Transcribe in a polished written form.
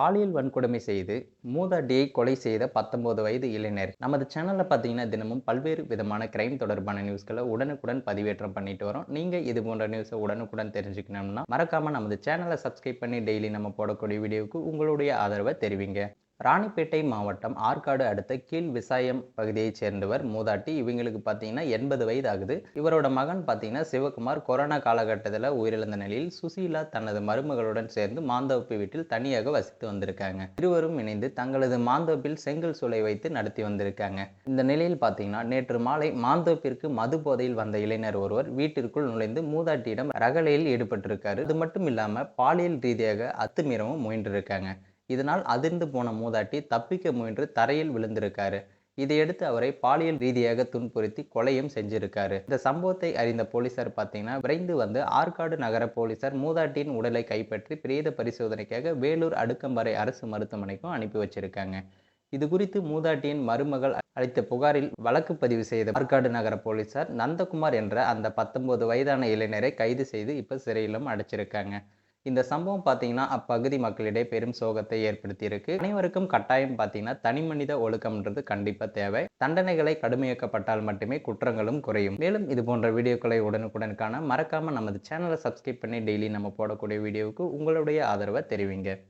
பாலியல் வன்கொடுமை செய்து மூதாட்டியை கொலை செய்த 19 வயது இளைஞர். நமது சேனல்ல பார்த்தீங்கன்னா, தினமும் பல்வேறு விதமான கிரைம் தொடர்பான நியூஸ்கள உடனுக்குடன் பதிவேற்றம் பண்ணிட்டு வரோம். நீங்க இது போன்ற நியூஸ உடனுக்குடன் தெரிஞ்சுக்கணும்னா, மறக்காம நமது சேனல சப்ஸ்கிரைப் பண்ணி டெய்லி நம்ம போடக்கூடிய வீடியோவுக்கு உங்களுடைய ஆதரவ தெரிவிங்க. ராணிப்பேட்டை மாவட்டம் ஆற்காடு அடுத்த கீழ் விசாயம் பகுதியைச் சேர்ந்தவர் மூதாட்டி. இவங்களுக்கு பார்த்தீங்கன்னா 80 வயது ஆகுது. இவரோட மகன் பார்த்தீங்கன்னா சிவகுமார் கொரோனா காலகட்டத்தில் உயிரிழந்த நிலையில் சுசீலா தனது மருமகளுடன் சேர்ந்து மாந்தோப்பு வீட்டில் தனியாக வசித்து வந்திருக்காங்க. இருவரும் இணைந்து தங்களது மாந்தோப்பில் செங்கல் சூளை வைத்து நடத்தி வந்திருக்காங்க. இந்த நிலையில் பார்த்தீங்கன்னா நேற்று மாலை மாந்தோப்பிற்கு மது போதையில் வந்த இளைஞர் ஒருவர் வீட்டிற்குள் நுழைந்து மூதாட்டியிடம் ரகளையில் ஈடுபட்டிருக்காரு. அது மட்டும் இல்லாம பாலியல் ரீதியாக அத்துமீறவும் முயன்றிருக்காங்க. இதனால் அதிர்ந்து போன மூதாட்டி தப்பிக்க முயன்று தரையில் விழுந்திருக்காரு. இதையடுத்து அவரை பாலியல் ரீதியாக துன்புறுத்தி கொலையும் செஞ்சிருக்காரு. இந்த சம்பவத்தை அறிந்த போலீசார் பார்த்தீங்கன்னா விரைந்து வந்து ஆற்காடு நகர போலீசார் மூதாட்டியின் உடலை கைப்பற்றி பிரேத பரிசோதனைக்காக வேலூர் அடுக்கம்பாறை அரசு மருத்துவமனைக்கும் அனுப்பி வச்சிருக்காங்க. இது குறித்து மூதாட்டியின் மருமகள் அளித்த புகாரில் வழக்கு பதிவு செய்த ஆற்காடு நகர போலீசார் நந்தகுமார் என்ற அந்த 19 வயதான இளைஞரை கைது செய்து இப்ப சிறையிலும் அடைச்சிருக்காங்க. இந்த சம்பவம் பார்த்தீங்கன்னா அப்பகுதி மக்களிடையே பெரும் சோகத்தை ஏற்படுத்தியிருக்கு. அனைவருக்கும் கட்டாயம் பார்த்தீங்கன்னா தனிமனித ஒழுக்கம்ன்றது கண்டிப்பா தேவை. தண்டனைகளை கடுமையாக்கப்பட்டால் மட்டுமே குற்றங்களும் குறையும். மேலும் இது போன்ற வீடியோக்களை உடனுக்குடன் காண மறக்காம நமது சேனலை சப்ஸ்கிரைப் பண்ணி டெய்லி நம்ம போடக்கூடிய வீடியோவுக்கு உங்களுடைய ஆதரவை தெரிவிங்க.